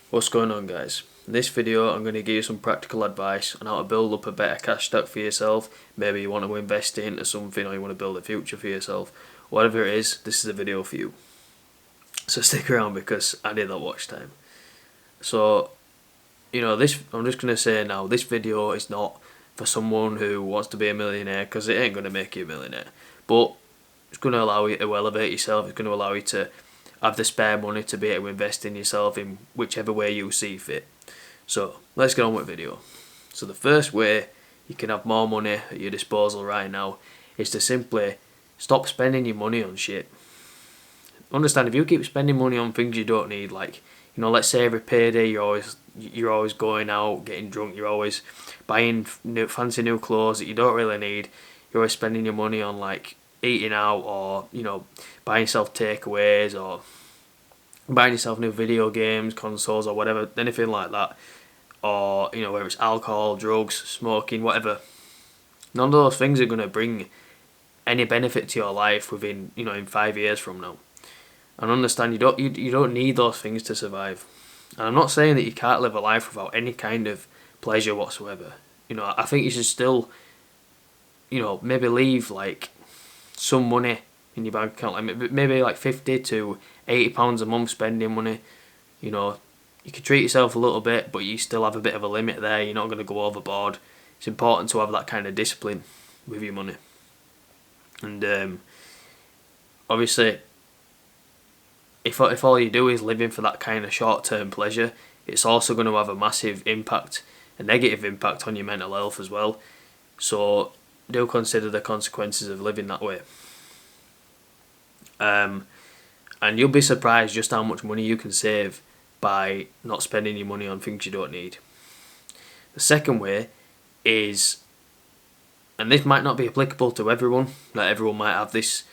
What's going on, guys? In this video I'm going to give you some practical advice on how to build up a better cash stack for yourself. Maybe you want to invest into something or you want to build a future for yourself. Whatever it is, this is a video for you. So stick around because I need that watch time. So, I'm just going to say now, this video is not for someone who wants to be a millionaire, because it ain't going to make you a millionaire. But it's going to allow you to elevate yourself. It's going to allow you to have the spare money to be able to invest in yourself in whichever way you see fit. So let's get on with the video. So the first way you can have more money at your disposal right now is to simply stop spending your money on shit. Understand, if you keep spending money on things you don't need, like, let's say every payday you're always going out, getting drunk, you're always buying fancy new clothes that you don't really need, you're always spending your money on like eating out, or buying yourself takeaways, or buying yourself new video games, consoles, or whatever, anything like that, or whether it's alcohol, drugs, smoking, whatever. None of those things are going to bring any benefit to your life within in 5 years from now. And understand, you don't need those things to survive. And I'm not saying that you can't live a life without any kind of pleasure whatsoever. I think you should still maybe leave like some money in your bank account, like maybe like £50 to £80 a month spending money. You can treat yourself a little bit, but you still have a bit of a limit there. You're not going to go overboard. It's important to have that kind of discipline with your money. And obviously, if all you do is living for that kind of short-term pleasure, it's also going to have a massive impact, a negative impact on your mental health as well. So do consider the consequences of living that way. And you'll be surprised just how much money you can save by not spending your money on things you don't need. The second way is, and this might not be applicable to everyone, not everyone might have this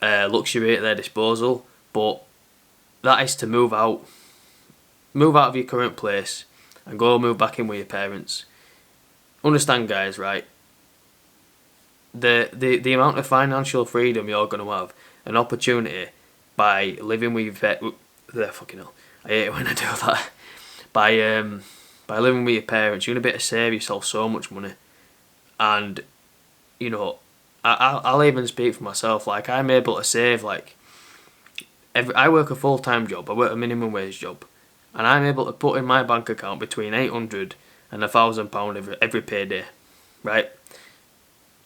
luxury at their disposal, but that is to move out of your current place and go move back in with your parents. Understand, guys, right? The amount of financial freedom you're going to have, an opportunity by living with your fucking hell, I hate it when I do that. By living with your parents, you're going to be able to save yourself so much money. And I'll even speak for myself. Like, I'm able to save like I work a full-time job. I work a minimum wage job, and I'm able to put in my bank account between £800 and £1,000 every payday, right?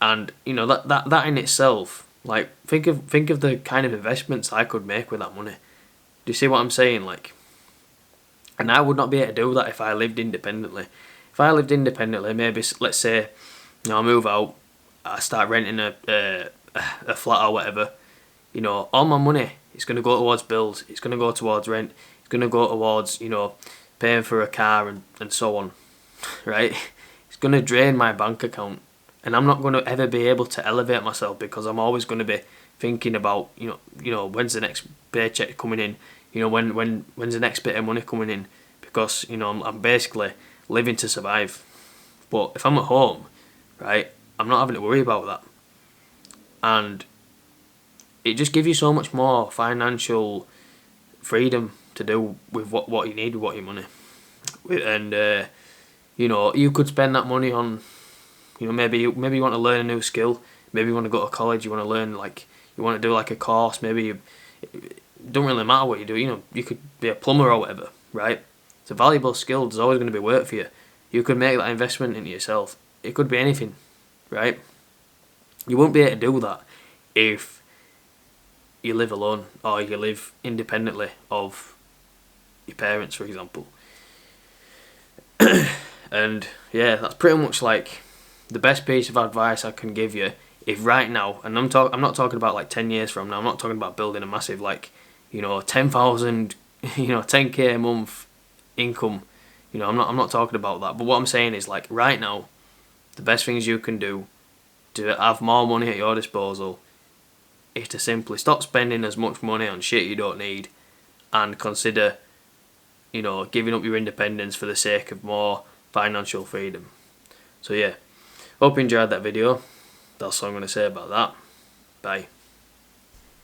And that in itself, like, think of the kind of investments I could make with that money. Do you see what I'm saying? Like, and I would not be able to do that if I lived independently. If I lived independently, maybe let's say I move out, I start renting a flat or whatever. All my money is going to go towards bills. It's going to go towards rent. It's going to go towards paying for a car and so on, right? It's going to drain my bank account. And I'm not going to ever be able to elevate myself, because I'm always going to be thinking about, when's the next paycheck coming in? When's the next bit of money coming in? Because, I'm basically living to survive. But if I'm at home, right, I'm not having to worry about that. And it just gives you so much more financial freedom to do with what you need with your money. And, you could spend that money on, maybe you want to learn a new skill. Maybe you want to go to college. You want to learn, like, you want to do like a course. Maybe it don't really matter what you do. You could be a plumber or whatever, right? It's a valuable skill. There's always going to be work for you. You could make that investment into yourself. It could be anything, right? You won't be able to do that if you live alone or you live independently of your parents, for example. And yeah, that's pretty much like the best piece of advice I can give you. If right now, and I'm not talking about like 10 years from now, I'm not talking about building a massive 10,000, 10k a month income. I'm not talking about that. But what I'm saying is, like, right now, the best things you can do to have more money at your disposal is to simply stop spending as much money on shit you don't need, and consider, giving up your independence for the sake of more financial freedom. So yeah, hope you enjoyed that video. That's all I'm going to say about that. Bye.